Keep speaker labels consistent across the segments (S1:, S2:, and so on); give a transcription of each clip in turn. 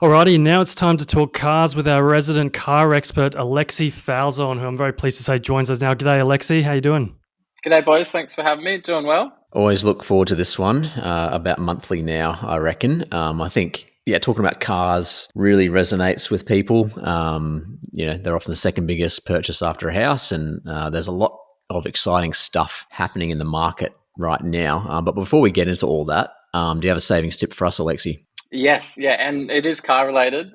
S1: Alrighty, now it's time to talk cars with our resident car expert, Alexi Falson, who I'm very pleased to say joins us now. G'day, Alexi. How you doing?
S2: G'day, boys. Thanks for having me. Doing well.
S3: Always look forward to this one, about monthly now, I reckon. I think, talking about cars really resonates with people. They're often the second biggest purchase after a house, and there's a lot of exciting stuff happening in the market right now. But before we get into all that, do you have a savings tip for us, Alexi?
S2: Yes, yeah, and it is car related.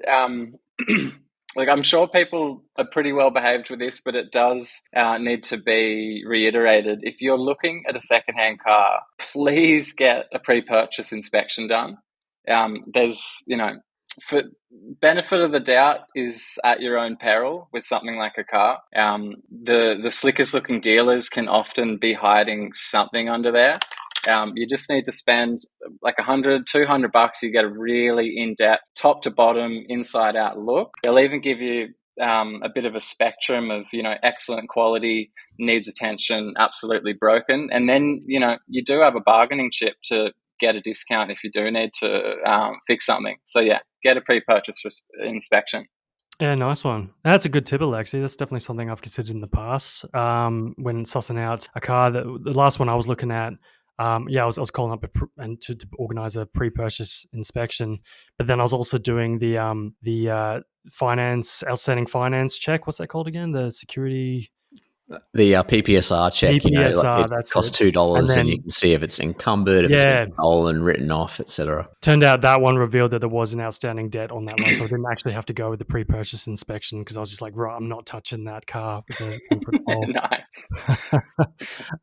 S2: Like, I'm sure people are pretty well behaved with this, but it does need to be reiterated. If you're looking at a secondhand car, please get a pre-purchase inspection done. For benefit of the doubt is at your own peril with something like a car. The slickest looking dealers can often be hiding something under there. You just need to spend like $100, $200. You get a really in-depth, top to bottom, inside out look. They'll even give you a bit of a spectrum of, excellent quality, needs attention, absolutely broken. And then, you do have a bargaining chip to get a discount if you do need to fix something. So yeah, get a pre-purchase inspection.
S1: Yeah, nice one. That's a good tip, Alexi. That's definitely something I've considered in the past. When sussing out a car, the last one I was looking at, I was calling up and to organize a pre-purchase inspection, but then I was also doing the outstanding finance check. What's that called again? The security.
S3: The PPSR check,
S1: PPSR,
S3: it
S1: that's
S3: costs
S1: it.
S3: $2 and you can see if it's encumbered, if it's been stolen, written off, etc.
S1: Turned out that one revealed that there was an outstanding debt on that one, so I didn't actually have to go with the pre-purchase inspection because I was just like, right, I'm not touching that car with the
S2: Nice.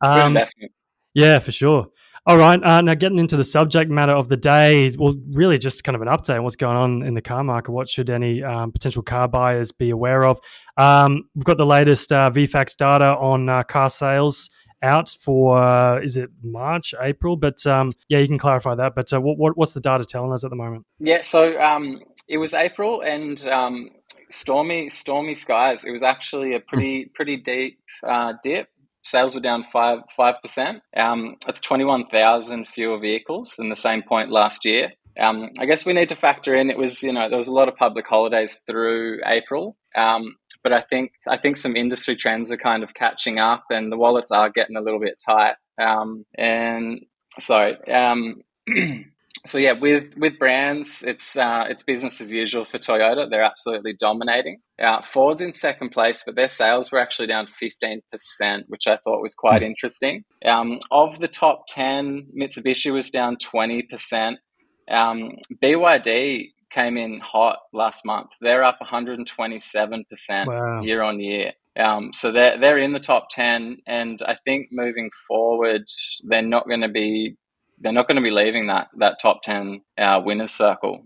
S1: Good
S2: investment.
S1: Yeah, for sure. All right, now getting into the subject matter of the day, well, really just kind of an update on what's going on in the car market. What should any potential car buyers be aware of? We've got the latest VFAX data on car sales out for, is it March, April? But you can clarify that. But what's the data telling us at the moment?
S2: Yeah, so it was April and stormy skies. It was actually a pretty deep dip. Sales were down 5%. That's 21,000 fewer vehicles than the same point last year. I guess we need to factor in, it was, there was a lot of public holidays through April. But I think some industry trends are kind of catching up and the wallets are getting a little bit tight. So yeah, with brands, it's business as usual for Toyota. They're absolutely dominating. Ford's in second place, but their sales were actually down 15%, which I thought was quite interesting. Of the top 10, Mitsubishi was down 20%. BYD came in hot last month. They're up 127% year on year. So they're in the top 10, and I think moving forward, they're not going to be leaving that top 10 winners circle.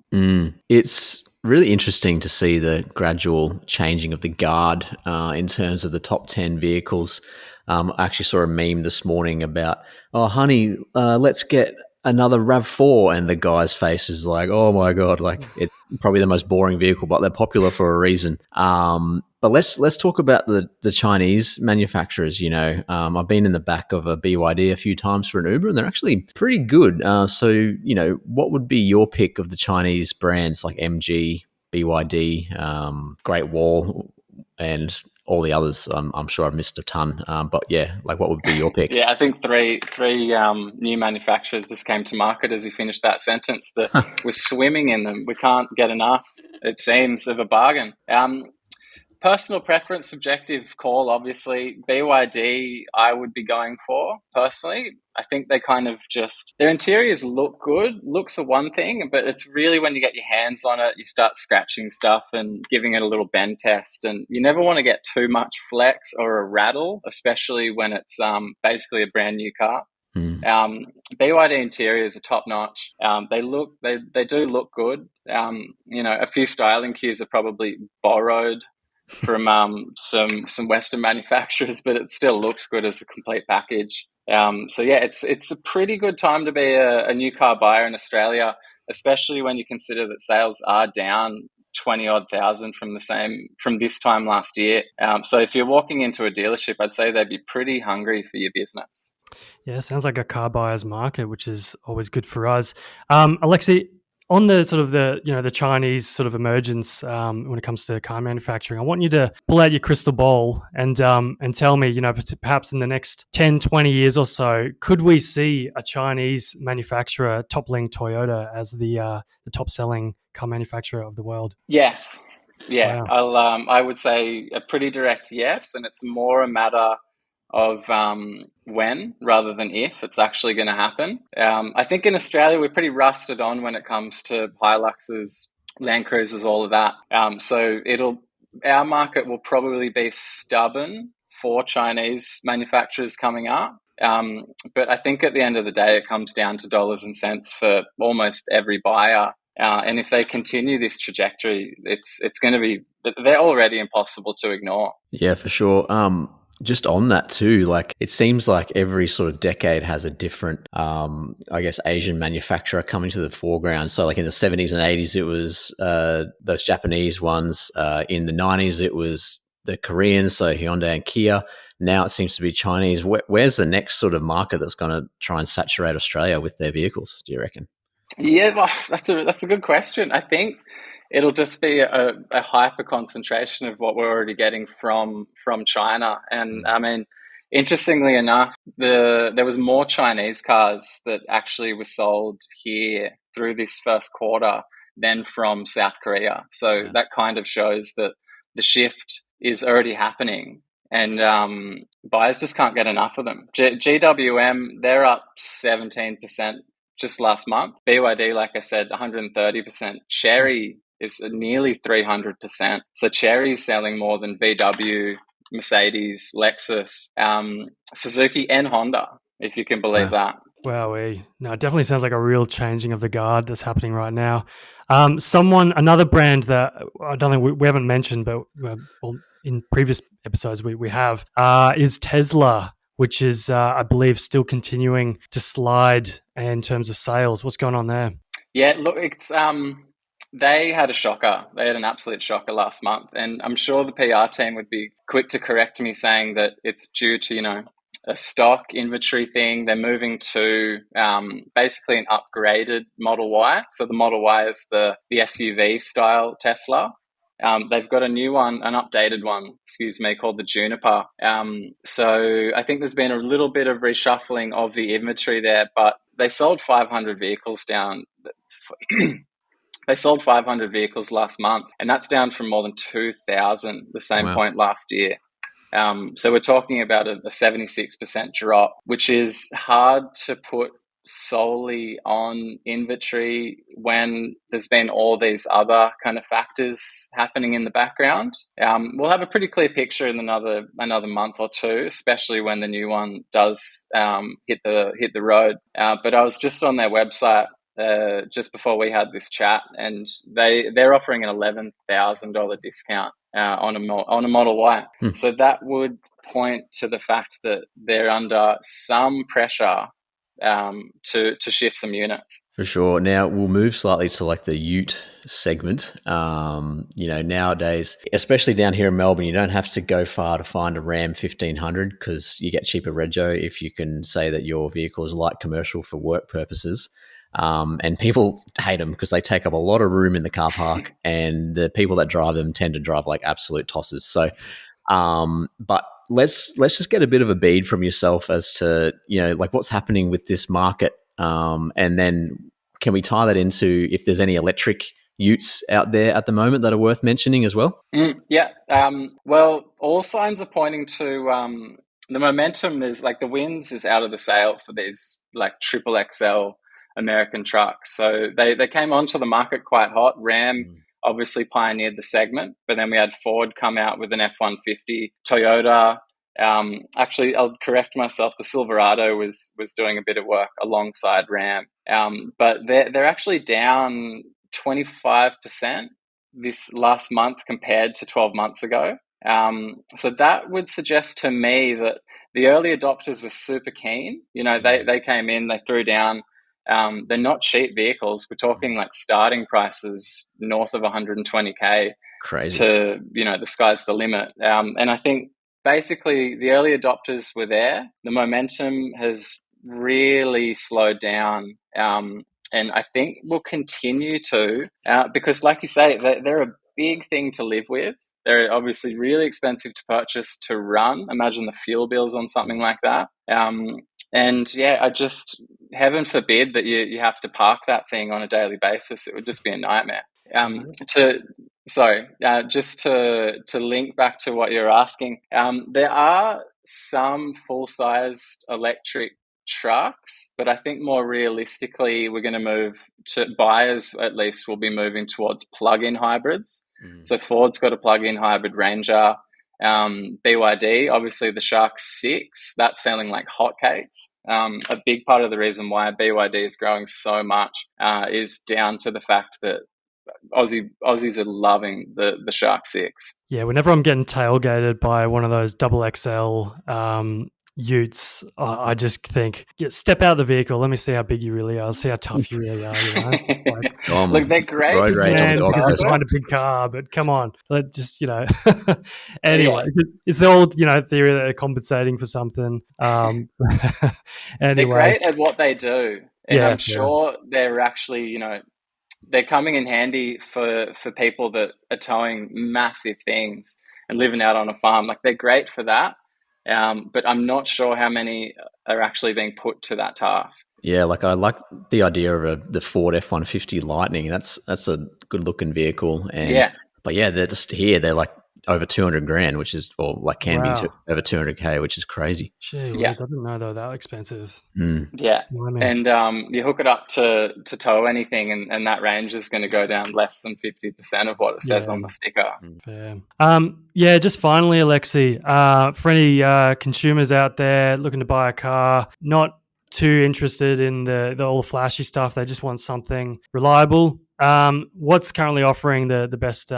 S3: It's really interesting to see the gradual changing of the guard in terms of the top 10 vehicles. I actually saw a meme this morning about, oh, honey, let's get another RAV4, and the guy's face is like, oh my God, like it's probably the most boring vehicle, but they're popular for a reason. But let's talk about the Chinese manufacturers. I've been in the back of a BYD a few times for an Uber, and they're actually pretty good. So what would be your pick of the Chinese brands like MG, BYD, Great Wall, and all the others? I'm sure I've missed a ton, but yeah, like what would be your pick?
S2: Yeah, I think three new manufacturers just came to market as he finished that sentence. That we're swimming in them. We can't get enough, it seems, of a bargain. Personal preference, subjective call, obviously. BYD, I would be going for, personally. I think they kind of their interiors look good. Looks are one thing, but it's really when you get your hands on it, you start scratching stuff and giving it a little bend test. And you never want to get too much flex or a rattle, especially when it's basically a brand new car. BYD interiors are top notch. They do look good. A few styling cues are probably borrowed from some Western manufacturers, but it still looks good as a complete package. So yeah, it's a pretty good time to be a new car buyer in Australia, especially when you consider that sales are down 20-odd thousand from this time last year. So if you're walking into a dealership, I'd say they'd be pretty hungry for your business.
S1: Yeah, sounds like a car buyer's market, which is always good for us. Alexi, on the sort of the Chinese sort of emergence when it comes to car manufacturing, I want you to pull out your crystal ball and tell me, perhaps in the next 10, 20 years or so, could we see a Chinese manufacturer toppling Toyota as the top selling car manufacturer of the world?
S2: Yes. Yeah,
S1: Wow.
S2: I would say a pretty direct yes, and it's more a matter of when rather than if it's actually going to happen. I think in Australia we're pretty rusted on when it comes to Hiluxes, Land Cruisers, all of that. So our market will probably be stubborn for Chinese manufacturers coming up. But I think at the end of the day, it comes down to dollars and cents for almost every buyer. And if they continue this trajectory, it's going to be, they're already impossible to ignore.
S3: Yeah, for sure. Just on that too, like it seems like every sort of decade has a different, I guess, Asian manufacturer coming to the foreground. So like in the 70s and 80s, it was those Japanese ones. In the 90s, it was the Koreans, so Hyundai and Kia. Now it seems to be Chinese. Where's the next sort of market that's going to try and saturate Australia with their vehicles, do you reckon?
S2: Yeah, well, that's a good question. I think it'll just be a hyper concentration of what we're already getting from China. And I mean, interestingly enough, there was more Chinese cars that actually were sold here through this first quarter than from South Korea. So that kind of shows that the shift is already happening. And buyers just can't get enough of them. GWM, they're up 17% just last month. BYD, like I said, 130%. Chery is nearly 300%. So Chery's selling more than VW, Mercedes, Lexus, Suzuki, and Honda, if you can believe that.
S1: Wowee. No, it definitely sounds like a real changing of the guard that's happening right now. Another brand that I don't think we haven't mentioned, but in previous episodes we have, is Tesla, which is, I believe, still continuing to slide in terms of sales. What's going on there?
S2: Yeah, look, it's they had a shocker. They had an absolute shocker last month, and I'm sure the PR team would be quick to correct me, saying that it's due to a stock inventory thing. They're moving to basically an upgraded Model Y. So the Model Y is the SUV style Tesla. They've got a new one, an updated one, called the Juniper. So I think there's been a little bit of reshuffling of the inventory there, but they sold 500 vehicles down. They sold 500 vehicles last month, and that's down from more than 2,000 the same point last year. So we're talking about a 76% drop, which is hard to put solely on inventory when there's been all these other kind of factors happening in the background. We'll have a pretty clear picture in another month or two, especially when the new one does hit the road. But I was just on their website just before we had this chat, and they're offering an $11,000 discount on a Model Y. So that would point to the fact that they're under some pressure to shift some units.
S3: For sure. Now we'll move slightly to like the ute segment. Nowadays, especially down here in Melbourne, you don't have to go far to find a Ram 1500 because you get cheaper rego if you can say that your vehicle is light commercial for work purposes. And people hate them because they take up a lot of room in the car park, and the people that drive them tend to drive like absolute tosses. So, but let's just get a bit of a bead from yourself as to like what's happening with this market, and then can we tie that into if there's any electric utes out there at the moment that are worth mentioning as well?
S2: Yeah. Well, all signs are pointing to the momentum is like the winds is out of the sail for these like triple XL American trucks. So they came onto the market quite hot. Ram obviously pioneered the segment, but then we had Ford come out with an F-150. Toyota, actually, I'll correct myself, the Silverado was doing a bit of work alongside Ram. But they're actually down 25% this last month compared to 12 months ago. So that would suggest to me that the early adopters were super keen. They came in, they threw down. They're not cheap vehicles. We're talking like starting prices north of 120K.
S3: Crazy.
S2: To, the sky's the limit. And I think basically the early adopters were there. The momentum has really slowed down. and I think will continue to, because like you say, they're a big thing to live with. They're obviously really expensive to purchase, to run. Imagine the fuel bills on something like that. And yeah, I just, heaven forbid that you have to park that thing on a daily basis. It would just be a nightmare. Just to link back to what you're asking, there are some full-sized electric trucks, but I think more realistically, we're going to move to, buyers at least will be moving towards plug-in hybrids. So Ford's got a plug-in hybrid Ranger. BYD, obviously the Shark 6, that's selling like hotcakes. A big part of the reason why BYD is growing so much is down to the fact that Aussies are loving the Shark 6.
S1: Yeah, whenever I'm getting tailgated by one of those double XL utes, I just think, step out of the vehicle. Let me see how big you really are. See how tough you really are. You know?
S3: Tom,
S2: look, they're great.
S3: Road rage on the
S1: Because you're behind a big car, but come on, let just Anyway, it's the old theory that they're compensating for something. Anyway,
S2: they're great at what they do, and I'm sure they're actually they're coming in handy for people that are towing massive things and living out on a farm. Like, they're great for that. But I'm not sure how many are actually being put to that task.
S3: Yeah, like I like the idea of the Ford F-150 Lightning. That's a good looking vehicle. And but yeah, they're just here. They're like over 200 grand, which is, or like can be over 200K, which is crazy.
S1: Gee whiz, I didn't know they were that expensive.
S2: Yeah. And you hook it up to tow anything, and that range is going to go down less than 50% of what it says on the sticker.
S1: Fair. Just finally, Alexi, for any consumers out there looking to buy a car, not too interested in the all flashy stuff, they just want something reliable. What's currently offering the best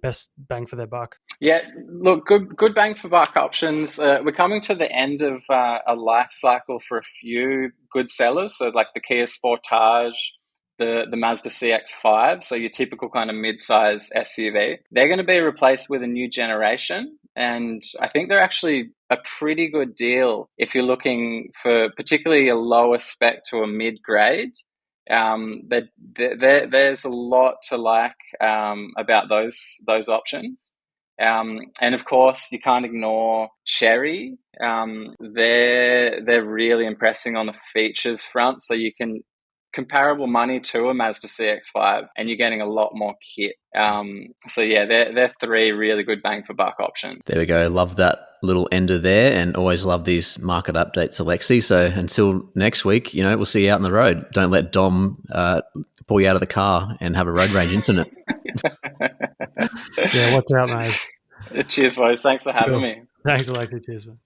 S1: best bang for their buck?
S2: Yeah, look, good bang for buck options. We're coming to the end of a life cycle for a few good sellers. So like the Kia Sportage, the Mazda CX-5, so your typical kind of mid-size SUV. They're going to be replaced with a new generation, and I think they're actually a pretty good deal if you're looking for particularly a lower spec to a mid-grade. There's a lot to like about those options. And of course, you can't ignore Chery. They're really impressing on the features front. So you can comparable money to a Mazda CX-5, and you're getting a lot more kit. They're three really good bang for buck options.
S3: There we go. Love that little ender there, and always love these market updates, Alexi. So until next week, we'll see you out on the road. Don't let Dom pull you out of the car and have a road rage incident.
S1: Watch out, mate.
S2: Cheers, boys. Thanks for having me.
S1: Thanks, Alexi. Cheers, man.